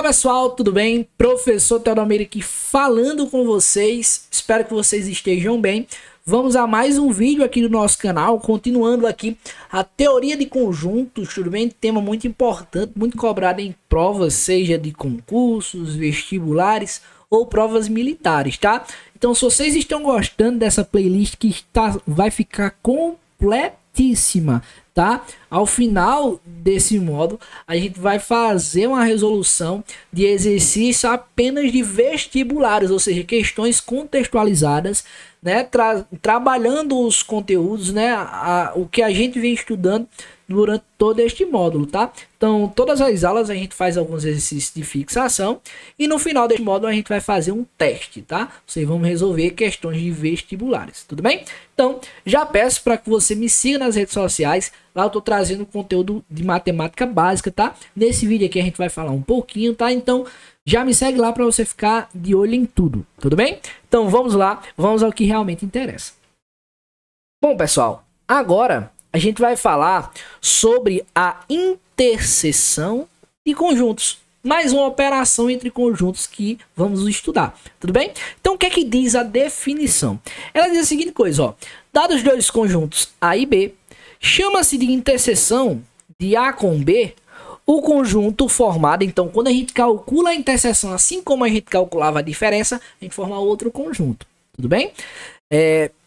pessoal, tudo bem? Professor Teodomiro aqui falando com vocês. Espero que vocês estejam bem. Vamos a mais um vídeo aqui do nosso canal, continuando aqui a teoria de conjuntos, tudo bem? Tema muito importante, muito cobrado em provas, seja de concursos, vestibulares ou provas militares, tá? Então, se vocês estão gostando dessa playlist que vai ficar completíssima, tá? Ao final desse módulo, a gente vai fazer uma resolução de exercício apenas de vestibulares, ou seja, questões contextualizadas, né? Trabalhando os conteúdos, né? O que a gente vem estudando durante todo este módulo, tá? Então, todas as aulas a gente faz alguns exercícios de fixação e no final deste módulo a gente vai fazer um teste, tá? Vocês vão resolver questões de vestibulares, tudo bem? Então, já peço para que você me siga nas redes sociais. Lá eu tô trazendo conteúdo de matemática básica, tá? Nesse vídeo aqui a gente vai falar um pouquinho, tá? Então, já me segue lá para você ficar de olho em tudo, tudo bem? Então, vamos lá, vamos ao que realmente interessa. Bom, pessoal, agora a gente vai falar sobre a interseção de conjuntos. Mais uma operação entre conjuntos que vamos estudar, tudo bem? Então, o que é que diz a definição? Ela diz a seguinte coisa, ó. Dados dois conjuntos A e B, chama-se de interseção de A com B o conjunto formado. Então, quando a gente calcula a interseção, assim como a gente calculava a diferença, a gente forma outro conjunto, tudo bem?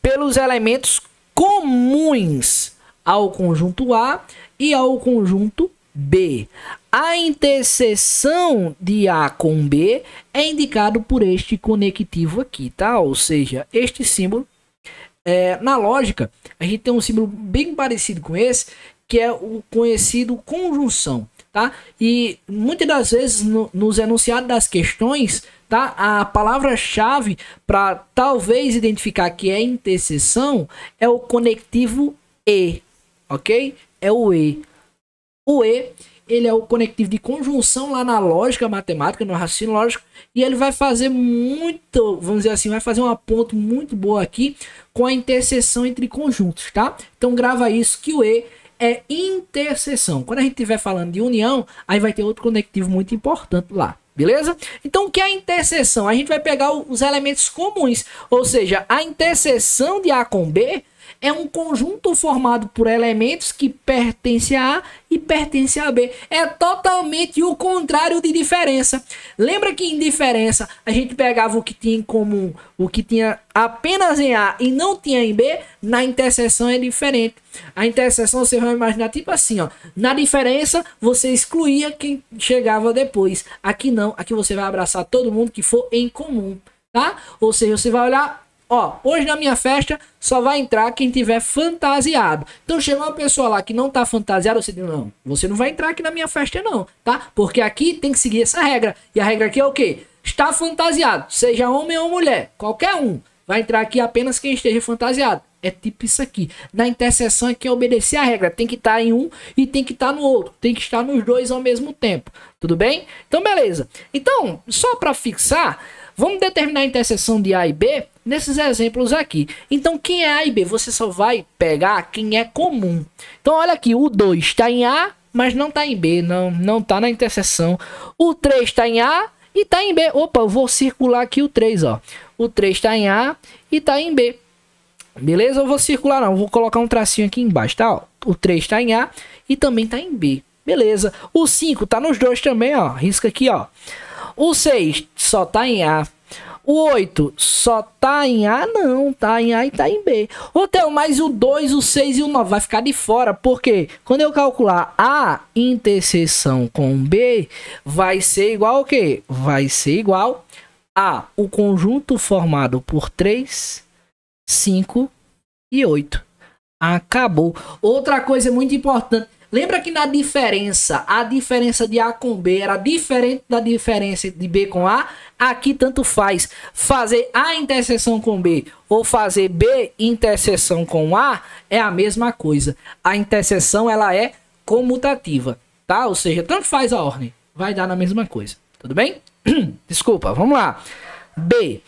Pelos elementos comuns ao conjunto A e ao conjunto B. A interseção de A com B é indicado por este conectivo aqui, tá? Ou seja, este símbolo. Na lógica, a gente tem um símbolo bem parecido com esse, que é o conhecido conjunção, tá? E muitas das vezes nos enunciados das questões, tá? A palavra-chave para talvez identificar que é interseção é o conectivo E. Ok? É o E. O E, ele é o conectivo de conjunção lá na lógica matemática, no raciocínio lógico, e ele vai fazer muito, vamos dizer assim, vai fazer uma ponte muito boa aqui com a interseção entre conjuntos, tá? Então grava isso, que o E é interseção. Quando a gente estiver falando de união, aí vai ter outro conectivo muito importante lá. Beleza? Então, o que é a interseção? A gente vai pegar os elementos comuns, ou seja, a interseção de A com B é um conjunto formado por elementos que pertencem a A e pertencem a B. É totalmente o contrário de diferença. Lembra que em diferença a gente pegava o que tinha em comum, o que tinha apenas em A e não tinha em B? Na interseção é diferente. A interseção você vai imaginar tipo assim, ó. Na diferença você excluía quem chegava depois. Aqui não, aqui você vai abraçar todo mundo que for em comum, tá? Ou seja, você vai olhar... Ó, hoje na minha festa só vai entrar quem tiver fantasiado. Então chega uma pessoa lá que não tá fantasiada, você diz, não, você não vai entrar aqui na minha festa não, tá? Porque aqui tem que seguir essa regra. E a regra aqui é o quê? Está fantasiado, seja homem ou mulher, qualquer um. Vai entrar aqui apenas quem esteja fantasiado. É tipo isso aqui. Na interseção aqui é obedecer a regra. Tem que estar em um e tem que estar no outro. Tem que estar nos dois ao mesmo tempo. Tudo bem? Então, beleza. Então, só para fixar, vamos determinar a interseção de A e B nesses exemplos aqui. Então, quem é A e B? Você só vai pegar quem é comum. Então, olha aqui. O 2 está em A, mas não está em B. Não está na interseção. O 3 está em A e está em B. Opa, eu vou circular aqui o 3, ó. O 3 está em A e está em B. Beleza? Eu vou circular não, vou colocar um tracinho aqui embaixo, tá? Ó, o 3 está em A e também está em B. Beleza. O 5 tá nos dois também, ó. Risca aqui, ó. O 6 só tá em A. O 8 só tá em A, não. Tá em A e tá em B. Então, mas o 2, o 6 e o 9 vai ficar de fora. Porque quando eu calcular A interseção com B, vai ser igual ao quê? Vai ser igual a o conjunto formado por 3... 5 e 8. Acabou. Outra coisa muito importante. Lembra que na diferença, a diferença de A com B era diferente da diferença de B com A? Aqui tanto faz fazer A interseção com B ou fazer B interseção com A é a mesma coisa. A interseção ela é comutativa, tá? Ou seja, tanto faz a ordem. Vai dar na mesma coisa. Tudo bem? Desculpa, vamos lá. B.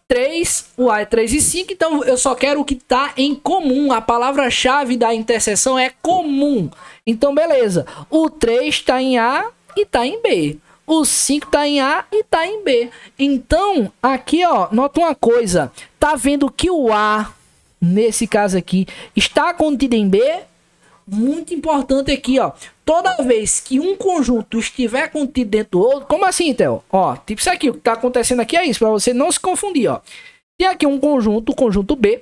3, o A é 3 e 5, então eu só quero o que está em comum. A palavra-chave da interseção é comum. Então, beleza. O 3 está em A e está em B. O 5 tá em A e tá em B. Então, aqui, ó, nota uma coisa. Tá vendo que o A, nesse caso aqui, está contido em B? Muito importante aqui, ó. Toda vez que um conjunto estiver contido dentro do outro... Como assim, Theo? Ó, tipo isso aqui. O que tá acontecendo aqui é isso, para você não se confundir, ó. Tem aqui um conjunto, o conjunto B.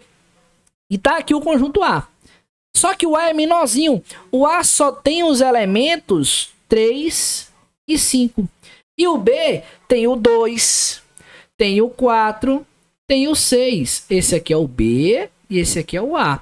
E tá aqui o conjunto A. Só que o A é menorzinho. O A só tem os elementos 3 e 5. E o B tem o 2, tem o 4, tem o 6. Esse aqui é o B e esse aqui é o A.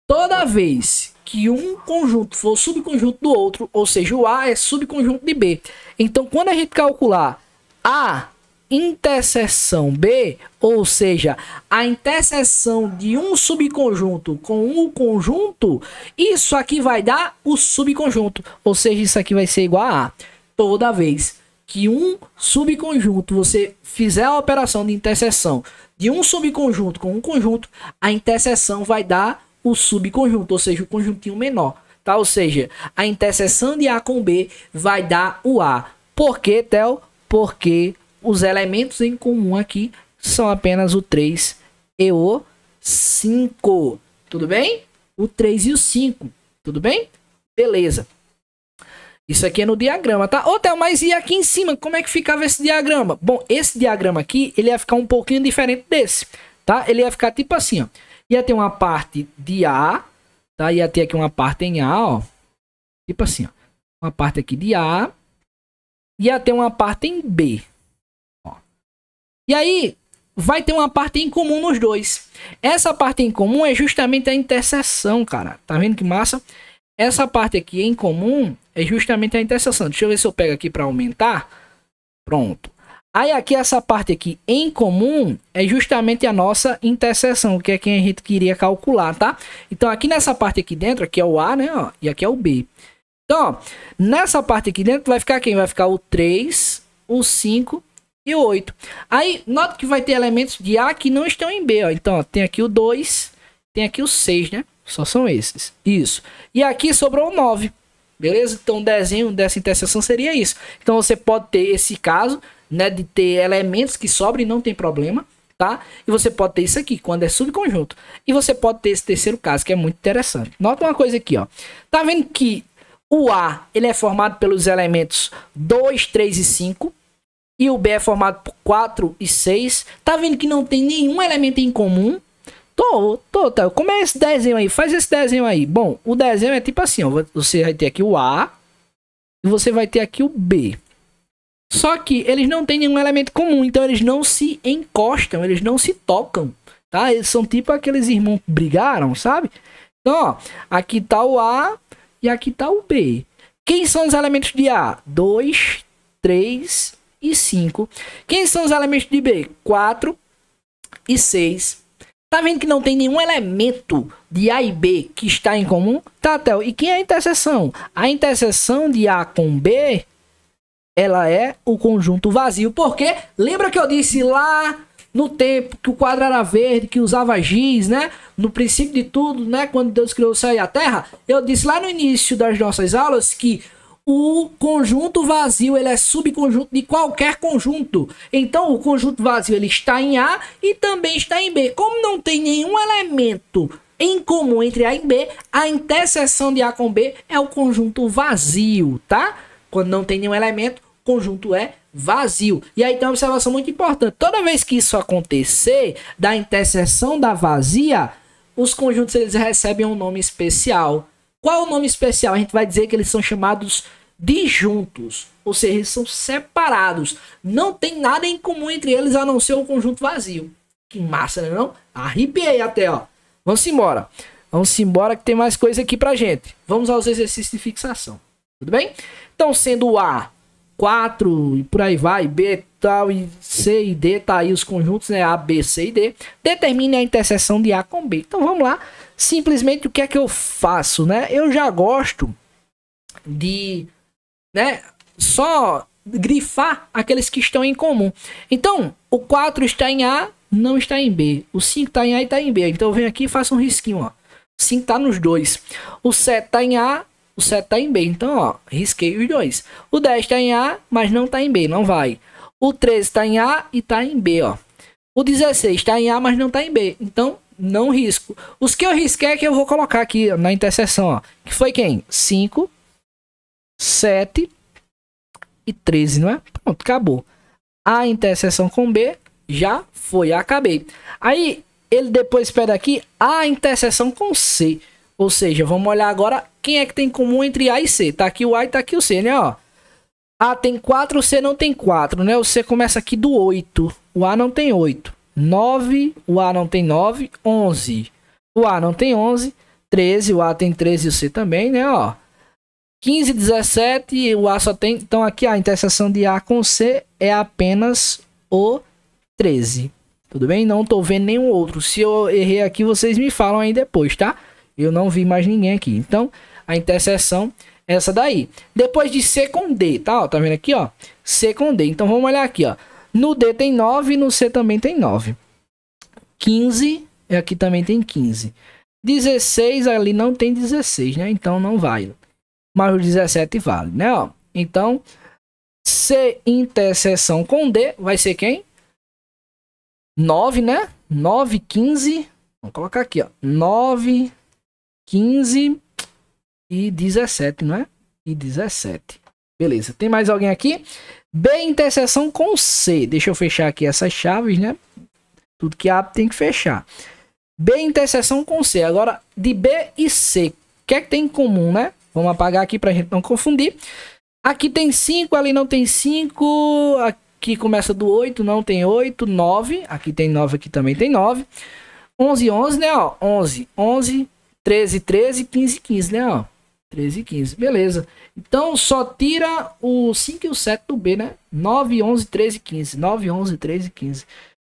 Toda vez que um conjunto for subconjunto do outro, ou seja, o A é subconjunto de B. Então, quando a gente calcular A interseção B, ou seja, a interseção de um subconjunto com um conjunto, isso aqui vai dar o subconjunto, ou seja, isso aqui vai ser igual a A. Toda vez que um subconjunto, você fizer a operação de interseção de um subconjunto com um conjunto, a interseção vai dar o subconjunto, ou seja, o conjuntinho menor, tá? Ou seja, a interseção de A com B vai dar o A. Por quê, Theo? Porque os elementos em comum aqui são apenas o 3 e o 5. Tudo bem? O 3 e o 5. Tudo bem? Beleza. Isso aqui é no diagrama, tá? Ô, Theo, mas e aqui em cima, como é que ficava esse diagrama? Bom, esse diagrama aqui, ele ia ficar um pouquinho diferente desse, tá? Ele ia ficar tipo assim, ó. Ia ter uma parte de A, tá? Ia ter aqui uma parte em A, ó. Tipo assim, ó. Uma parte aqui de A. Ia ter uma parte em B. Ó. E aí, vai ter uma parte em comum nos dois. Essa parte em comum é justamente a interseção, cara. Tá vendo que massa? Essa parte aqui em comum é justamente a interseção. Deixa eu ver se eu pego aqui para aumentar. Pronto. Aí aqui essa parte aqui em comum é justamente a nossa interseção, que é quem a gente queria calcular, tá? Então aqui nessa parte aqui dentro, aqui é o A, né? Ó, e aqui é o B. Então, ó, nessa parte aqui dentro vai ficar quem? Vai ficar o 3, o 5 e o 8. Aí, nota que vai ter elementos de A que não estão em B, ó. Então, ó, tem aqui o 2, tem aqui o 6, né? Só são esses. Isso. E aqui sobrou o 9. Beleza? Então o desenho dessa interseção seria isso. Então você pode ter esse caso, né, de ter elementos que sobram e não tem problema, tá? E você pode ter isso aqui, quando é subconjunto. E você pode ter esse terceiro caso, que é muito interessante. Nota uma coisa aqui, ó. Tá vendo que o A, ele é formado pelos elementos 2, 3 e 5. E o B é formado por 4 e 6. Tá vendo que não tem nenhum elemento em comum? Tá. Como é esse desenho aí? Faz esse desenho aí. Bom, o desenho é tipo assim, ó. Você vai ter aqui o A e você vai ter aqui o B. Só que eles não têm nenhum elemento comum, então eles não se encostam, eles não se tocam, tá? Eles são tipo aqueles irmãos que brigaram, sabe? Então, ó, aqui tá o A e aqui tá o B. Quem são os elementos de A? 2, 3 e 5. Quem são os elementos de B? 4 e 6. Tá vendo que não tem nenhum elemento de A e B que está em comum? Tá, Theo. E quem é a interseção? A interseção de A com B, ela é o conjunto vazio. Porque lembra que eu disse lá no tempo que o quadro era verde, que usava giz, né? No princípio de tudo, né? Quando Deus criou o céu e a terra. Eu disse lá no início das nossas aulas que o conjunto vazio, ele é subconjunto de qualquer conjunto. Então, o conjunto vazio, ele está em A e também está em B. Como não tem nenhum elemento em comum entre A e B, a interseção de A com B é o conjunto vazio, tá? Quando não tem nenhum elemento, o conjunto é vazio. E aí tem uma observação muito importante. Toda vez que isso acontecer, da interseção da vazia, os conjuntos, eles recebem um nome especial. Qual é o nome especial? A gente vai dizer que eles são chamados disjuntos, ou seja, eles são separados. Não tem nada em comum entre eles a não ser o conjunto vazio. Que massa, né não? Arrepiei até, ó. Vamos embora. Vamos embora que tem mais coisa aqui pra gente. Vamos aos exercícios de fixação. Tudo bem? Então, sendo o A 4 e por aí vai, B tal e C e D, tá aí os conjuntos, né? A, B, C e D. Determine a interseção de A com B. Então, vamos lá. Simplesmente o que é que eu faço, né? Eu já gosto de, né, só grifar aqueles que estão em comum. Então, o 4 está em A, não está em B. O 5 está em A e está em B. Então, eu venho aqui e faço um risquinho, ó. O 5 está nos dois. O 7 está em A, o 7 tá em B. Então, ó, risquei os dois. O 10 tá em A, mas não tá em B, não vai. O 13 tá em A e tá em B, ó. O 16 tá em A, mas não tá em B. Então, não risco. Os que eu risquei é que eu vou colocar aqui ó, na interseção, ó. Que foi quem? 5, 7 e 13, não é? Pronto, acabou. A interseção com B já foi, acabei. Aí, ele depois pede aqui a interseção com C. Ou seja, vamos olhar agora quem é que tem em comum entre A e C. Tá aqui o A e tá aqui o C, né? Ó. A tem 4, o C não tem 4, né? O C começa aqui do 8. O A não tem 8. 9, o A não tem 9. 11. O A não tem 11. 13, o A tem 13 e o C também, né? Ó. 15, 17, o A só tem... Então aqui a interseção de A com C é apenas o 13. Tudo bem? Não tô vendo nenhum outro. Se eu errei aqui, vocês me falam aí depois, tá? Eu não vi mais ninguém aqui. Então, a interseção é essa daí. Depois de C com D, tá? Ó, tá vendo aqui, ó? C com D. Então, vamos olhar aqui, ó. No D tem 9 e no C também tem 9. 15, aqui também tem 15. 16, ali não tem 16, né? Então, não vale. Mas o 17 vale, né? Ó. Então, C interseção com D vai ser quem? 9, né? 9, 15. Vamos colocar aqui, ó. 9, 15 e 17, não é? E 17. Beleza. Tem mais alguém aqui? B interseção com C. Deixa eu fechar aqui essas chaves, né? Tudo que abre tem que fechar. B interseção com C. Agora, de B e C. O que é que tem em comum, né? Vamos apagar aqui pra gente não confundir. Aqui tem 5, ali não tem 5. Aqui começa do 8, não tem 8. 9. Aqui tem 9, aqui também tem 9. 11, 11, né? Ó, 11, 11. 13, 13, 15, 15, né? Ó, 13 e 15. Beleza. Então, só tira o 5 e o 7 do B, né? 9, 11, 13, 15. 9, 11, 13, 15.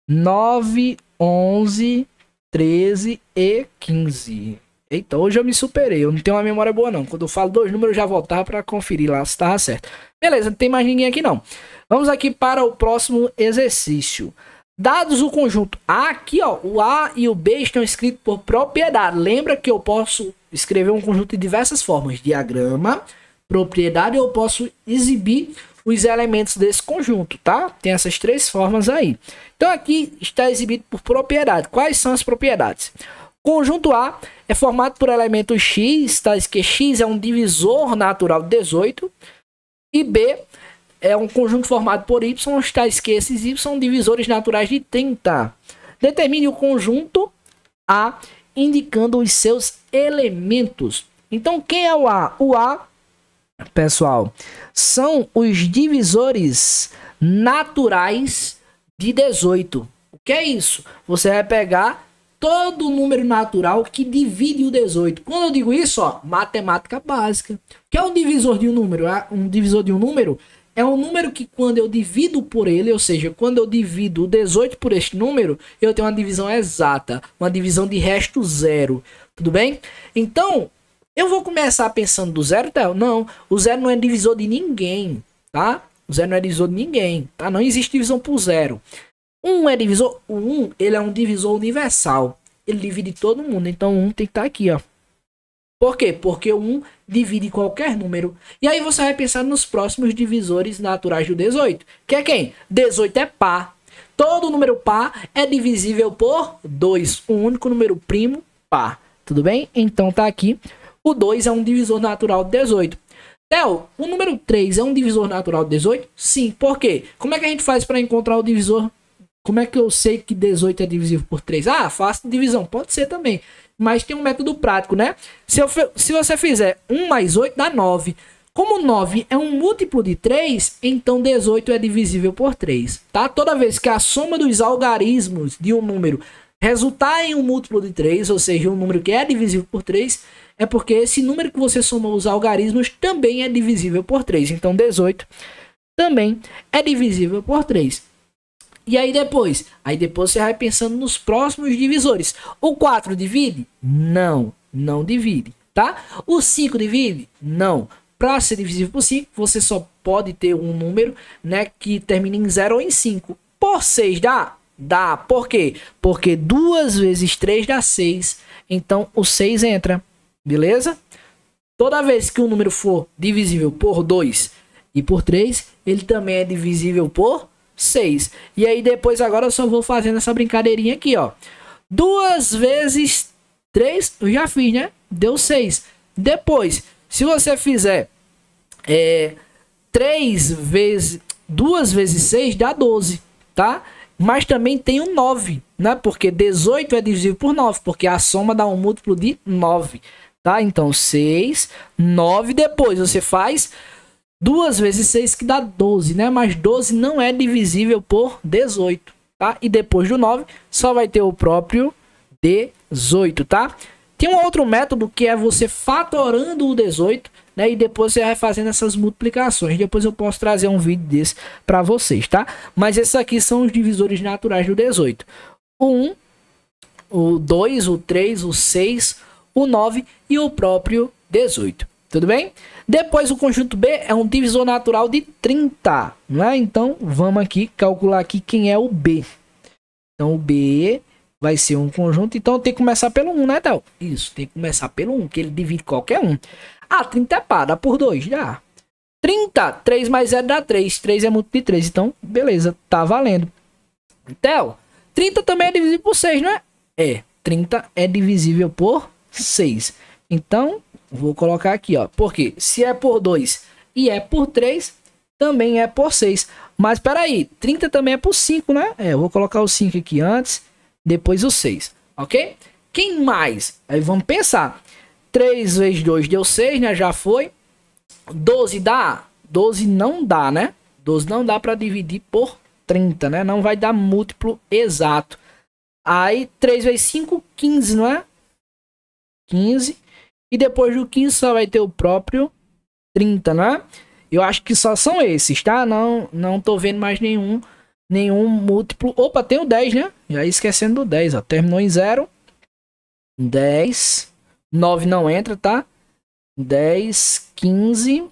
9, 11, 13 e 15. Eita, hoje eu me superei. Eu não tenho uma memória boa, não. Quando eu falo dois números, eu já voltar para conferir lá se estava certo. Beleza, não tem mais ninguém aqui, não. Vamos aqui para o próximo exercício. Dados o conjunto A, aqui ó, o A e o B estão escritos por propriedade. Lembra que eu posso escrever um conjunto de diversas formas. Diagrama, propriedade, eu posso exibir os elementos desse conjunto, tá? Tem essas três formas aí. Então aqui está exibido por propriedade. Quais são as propriedades? Conjunto A é formado por elementos x, tais que x é um divisor natural de 18. E B é um conjunto formado por y, tais que esses y são divisores naturais de 30. Determine o conjunto A, indicando os seus elementos. Então, quem é o A? O A, pessoal, são os divisores naturais de 18. O que é isso? Você vai pegar todo número natural que divide o 18. Quando eu digo isso, ó, matemática básica. O que é um divisor de um número? Um divisor de um número é um número que quando eu divido por ele, ou seja, quando eu divido o 18 por este número, eu tenho uma divisão exata, uma divisão de resto zero. Tudo bem? Então, eu vou começar pensando do zero, tá? Não, o zero não é divisor de ninguém, tá? O zero não é divisor de ninguém, tá? Não existe divisão por zero. 1 é divisor, o 1 ele é um divisor universal. Ele divide todo mundo, então o 1 tem que estar aqui, ó. Por quê? Porque o 1 divide qualquer número. E aí você vai pensar nos próximos divisores naturais do 18. Que é quem? 18 é par. Todo número par é divisível por 2. O único número primo, par. Tudo bem? Então tá aqui. O 2 é um divisor natural de 18. Theo, o número 3 é um divisor natural de 18? Sim. Por quê? Como é que a gente faz para encontrar o divisor? Como é que eu sei que 18 é divisível por 3? Ah, fácil divisão. Pode ser também. Mas tem um método prático, né? Se você fizer 1 mais 8, dá 9. Como 9 é um múltiplo de 3, então 18 é divisível por 3. Tá? Toda vez que a soma dos algarismos de um número resultar em um múltiplo de 3, ou seja, um número que é divisível por 3, é porque esse número que você somou os algarismos também é divisível por 3. Então 18 também é divisível por 3. E aí depois? Aí depois você vai pensando nos próximos divisores. O 4 divide? Não, não divide, tá? O 5 divide? Não. Para ser divisível por 5, você só pode ter um número, né, que termine em 0 ou em 5. Por 6 dá? Dá. Por quê? Porque 2 vezes 3 dá 6. Então o 6 entra. Beleza? Toda vez que um número for divisível por 2 e por 3, ele também é divisível por 6. E aí depois agora eu só vou fazendo essa brincadeirinha aqui, ó. 2 vezes 3, eu já fiz, né? Deu 6. Depois, se você fizer 2 vezes 6 dá 12, tá? Mas também tem um 9, né? Porque 18 é divisível por 9, porque a soma dá um múltiplo de 9, tá? Então 6, 9, depois você faz 2 vezes 6 que dá 12, né? Mas 12 não é divisível por 18, tá? E depois do 9 só vai ter o próprio 18, tá? Tem um outro método que é você fatorando o 18, né? E depois você vai fazendo essas multiplicações. Depois eu posso trazer um vídeo desse para vocês, tá? Mas esses aqui são os divisores naturais do 18. O 1, o 2, o 3, o 6, o 9 e o próprio 18. Tudo bem? Depois o conjunto B é um divisor natural de 30, né? Então vamos aqui calcular aqui quem é o B. Então o B vai ser um conjunto, então tem que começar pelo 1, né, Théo? Isso, tem que começar pelo 1, que ele divide qualquer um. Ah, 30 é pá, dá por 2, dá. 30, 3 mais 0 dá 3, 3 é múltiplo de 3, então beleza, tá valendo. Théo, 30 também é divisível por 6, não é? É, 30 é divisível por 6. Então, vou colocar aqui, ó, porque se é por 2 e é por 3, também é por 6. Mas peraí, 30 também é por 5, né? Eu vou colocar o 5 aqui antes, depois o 6, ok? Quem mais? Aí vamos pensar. 3 vezes 2 deu 6, né? Já foi. 12 dá? 12 não dá, né? 12 não dá para dividir por 30, né? Não vai dar múltiplo exato. Aí 3 vezes 5, 15, não é? 15. E depois do 15 só vai ter o próprio 30, né? Eu acho que só são esses, tá? Não tô vendo mais nenhum múltiplo. Opa, tem o 10, né? Já esquecendo do 10, ó. Terminou em 0. 10. 9 não entra, tá? 10, 15.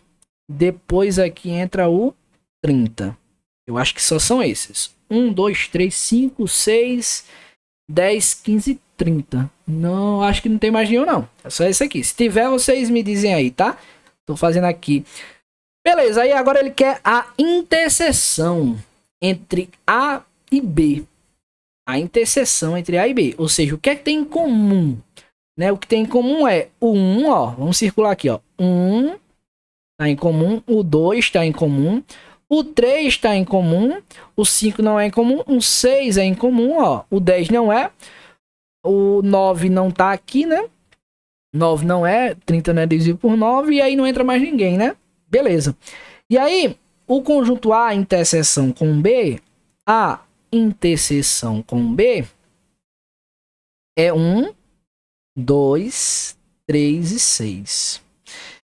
Depois aqui entra o 30. Eu acho que só são esses. 1, 2, 3, 5, 6, 10, 15, 30. Não, acho que não tem mais nenhum, não. É só esse aqui. Se tiver, vocês me dizem aí, tá? Tô fazendo aqui. Beleza, aí agora ele quer a interseção entre A e B. A interseção entre A e B. Ou seja, o que é que tem em comum? Né? O que tem em comum é o 1, ó. Vamos circular aqui, ó. 1 está em comum. O 2 está em comum. O 3 está em comum. O 5 não é em comum. O 6 é em comum, ó. O 10 não é. O 9 não tá aqui, né? 9 não é. 30 não é divisível por 9. E aí não entra mais ninguém, né? Beleza. E aí, o conjunto A interseção com B, A interseção com B é 1, 2, 3 e 6.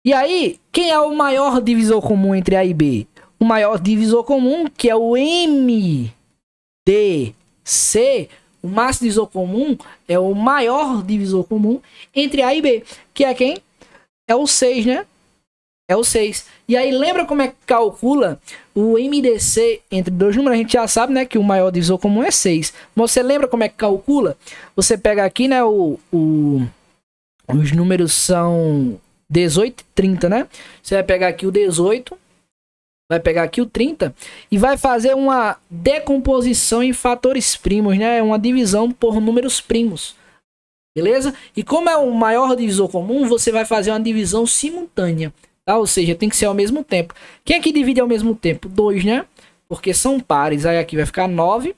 E aí, quem é o maior divisor comum entre A e B? O maior divisor comum, que é o MDC, o máximo divisor comum é o maior divisor comum entre A e B, que é quem? É o 6, né? É o 6. E aí, lembra como é que calcula o MDC entre dois números? A gente já sabe, né, que o maior divisor comum é 6. Mas você lembra como é que calcula? Você pega aqui, né, os números são 18 e 30, né? Você vai pegar aqui o 18, vai pegar aqui o 30 e vai fazer uma decomposição em fatores primos, né? Uma divisão por números primos. Beleza? E como é o maior divisor comum, você vai fazer uma divisão simultânea. Tá? Ou seja, tem que ser ao mesmo tempo. Quem é que divide ao mesmo tempo? 2, né? Porque são pares. Aí aqui vai ficar 9.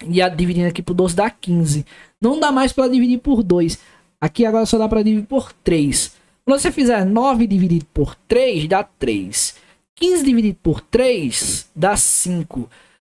E a dividindo aqui por 12 dá 15. Não dá mais para dividir por 2. Aqui agora só dá para dividir por 3. Quando você fizer 9 dividido por 3, dá 3. 15 dividido por 3, dá 5.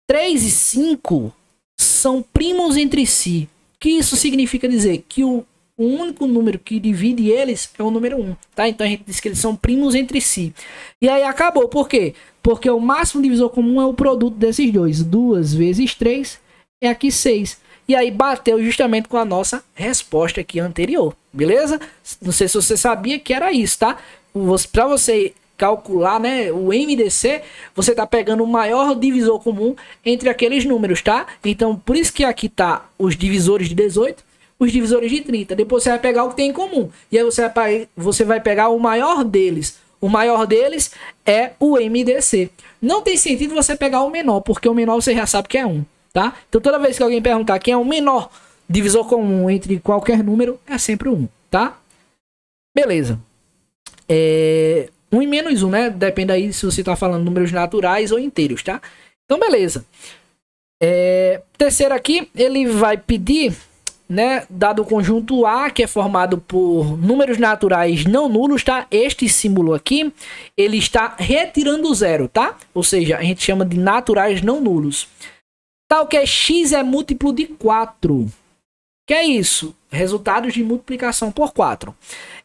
3 e 5 são primos entre si. O que isso significa dizer? Que o único número que divide eles é o número 1, tá? Então a gente diz que eles são primos entre si. E aí acabou, por quê? Porque o máximo divisor comum é o produto desses dois. 2 vezes 3 é aqui 6. E aí bateu justamente com a nossa resposta aqui anterior, beleza? Não sei se você sabia que era isso, tá? Para você calcular, né, o MDC, você tá pegando o maior divisor comum entre aqueles números, tá? Então, por isso que aqui tá os divisores de 18, os divisores de 30. Depois você vai pegar o que tem em comum. E aí você vai pegar o maior deles. O maior deles é o MDC. Não tem sentido você pegar o menor, porque o menor você já sabe que é 1, tá? Então toda vez que alguém perguntar quem é o menor divisor comum entre qualquer número, é sempre 1, tá? Beleza. 1 e menos 1, né? Depende aí se você tá falando números naturais ou inteiros, tá? Então beleza. Terceiro aqui, ele vai pedir, né, dado o conjunto A, que é formado por números naturais não nulos, tá? Este símbolo aqui, ele está retirando o zero, tá? Ou seja, a gente chama de naturais não nulos. Tal que x é múltiplo de 4. Que é isso? Resultados de multiplicação por 4.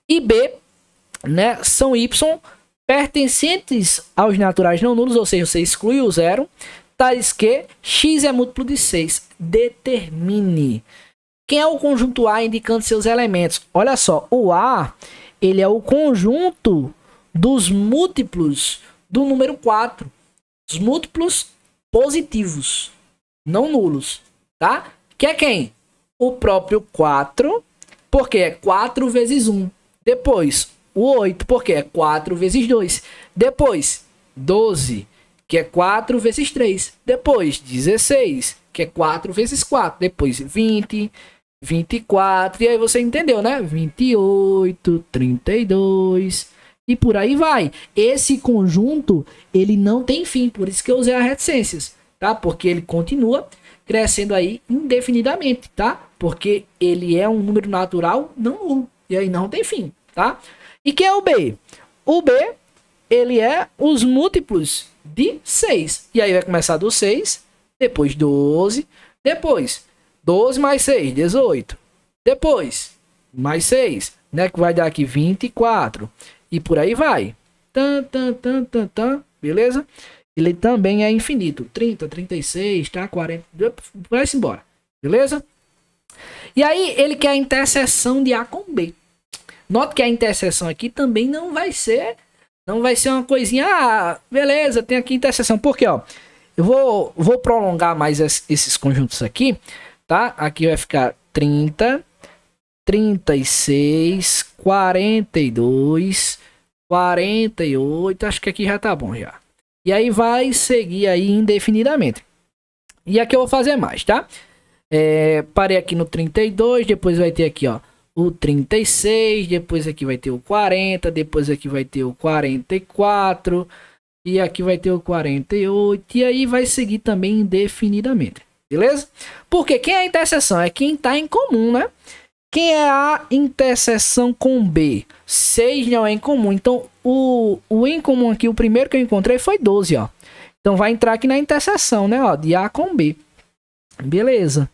E B, né, são y pertencentes aos naturais não nulos, ou seja, você exclui o zero, tais que x é múltiplo de 6. Determine. Quem é o conjunto A indicando seus elementos? Olha só, o A, ele é o conjunto dos múltiplos do número 4. Os múltiplos positivos, não nulos, tá? Que é quem? O próprio 4, porque é 4 vezes 1. Depois, o 8, porque é 4 vezes 2. Depois, 12, que é 4 vezes 3. Depois, 16, que é 4 vezes 4. Depois, 20, 24, e aí você entendeu, né? 28, 32 e por aí vai. Esse conjunto, ele não tem fim, por isso que eu usei as reticências, tá? Porque ele continua crescendo aí indefinidamente, tá? Porque ele é um número natural não nulo, e aí não tem fim, tá? E que é o B? O B, ele é os múltiplos de 6, e aí vai começar do 6, depois 12, depois 12 mais 6, 18. Depois, mais 6, né? Que vai dar aqui 24. E por aí vai. Beleza? Ele também é infinito. 30, 36, tá? 40. Vai-se embora. Beleza? E aí, ele quer a interseção de A com B. Note que a interseção aqui também não vai ser uma coisinha. Ah, beleza, tem aqui interseção. Por quê, ó? Eu vou prolongar mais esses conjuntos aqui. Tá? Aqui vai ficar 30, 36, 42, 48. Acho que aqui já tá bom já. E aí vai seguir aí indefinidamente. E aqui eu vou fazer mais, tá? Parei aqui no 32, depois vai ter aqui, ó, o 36, depois aqui vai ter o 40, depois aqui vai ter o 44, e aqui vai ter o 48, e aí vai seguir também indefinidamente. Beleza? Porque quem é a interseção? É quem está em comum, né? Quem é a interseção com B? 6 não é em comum. Então, o em comum aqui, o primeiro que eu encontrei foi 12, ó. Então, vai entrar aqui na interseção, né? Ó, de A com B. Beleza.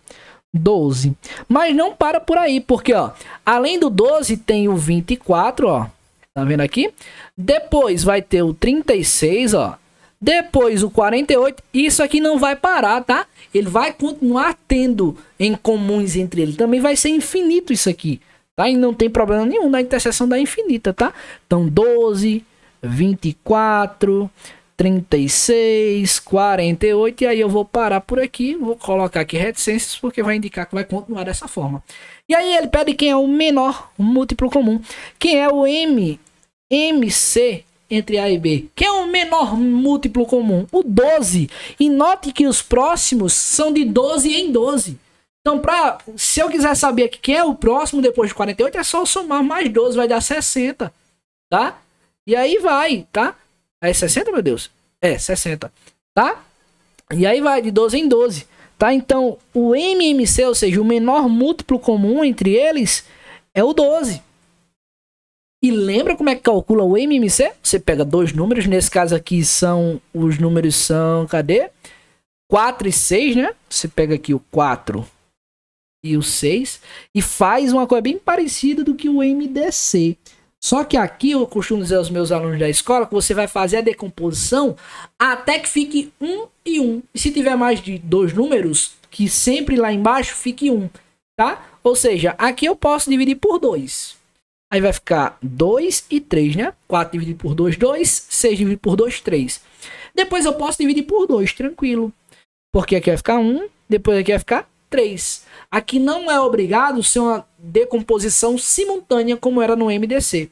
12. Mas não para por aí, porque, ó, além do 12, tem o 24, ó. Tá vendo aqui? Depois vai ter o 36, ó. Depois o 48, isso aqui não vai parar, tá? Ele vai continuar tendo em comuns entre eles. Também vai ser infinito isso aqui, tá? E não tem problema nenhum na interseção da infinita, tá? Então 12, 24, 36, 48. E aí eu vou parar por aqui. Vou colocar aqui reticências porque vai indicar que vai continuar dessa forma. E aí ele pede quem é o menor múltiplo comum. Quem é o MC entre A e B, que é o menor múltiplo comum, o 12. E note que os próximos são de 12 em 12. Então, se eu quiser saber aqui quem é o próximo depois de 48, é só somar mais 12, vai dar 60, tá? E aí vai, tá? É 60, meu Deus? É, 60, tá? E aí vai de 12 em 12, tá? Então, o MMC, ou seja, o menor múltiplo comum entre eles, é o 12. E lembra como é que calcula o MMC? Você pega dois números, nesse caso aqui os números são, cadê? 4 e 6, né? Você pega aqui o 4 e o 6 e faz uma coisa bem parecida do que o MDC. Só que aqui eu costumo dizer aos meus alunos da escola que você vai fazer a decomposição até que fique 1 e 1. E se tiver mais de dois números, que sempre lá embaixo fique 1, tá? Ou seja, aqui eu posso dividir por 2. Aí vai ficar 2 e 3, né? 4 dividido por 2, 2. 6 dividido por 2, 3. Depois eu posso dividir por 2, tranquilo. Porque aqui vai ficar 1, depois aqui vai ficar 3. Aqui não é obrigado ser uma decomposição simultânea como era no MDC.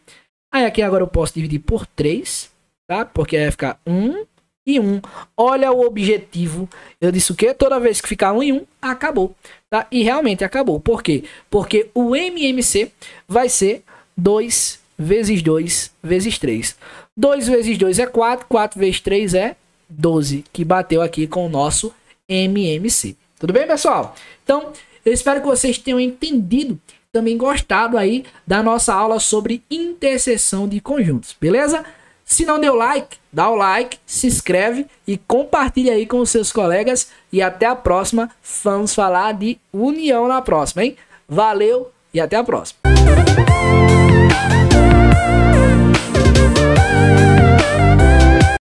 Aí aqui agora eu posso dividir por 3, tá? Porque vai ficar 1 e 1. Olha o objetivo. Eu disse o quê? Toda vez que ficar 1 e 1, acabou. Tá? E realmente acabou. Por quê? Porque o MMC vai ser 2 vezes 2 vezes 3. 2 vezes 2 é 4, 4 vezes 3 é 12, que bateu aqui com o nosso MMC. Tudo bem, pessoal? Então, eu espero que vocês tenham entendido, também gostado aí da nossa aula sobre interseção de conjuntos, beleza? Se não deu like, dá o like, se inscreve e compartilha aí com os seus colegas. E até a próxima. Vamos falar de união na próxima, hein? Valeu e até a próxima.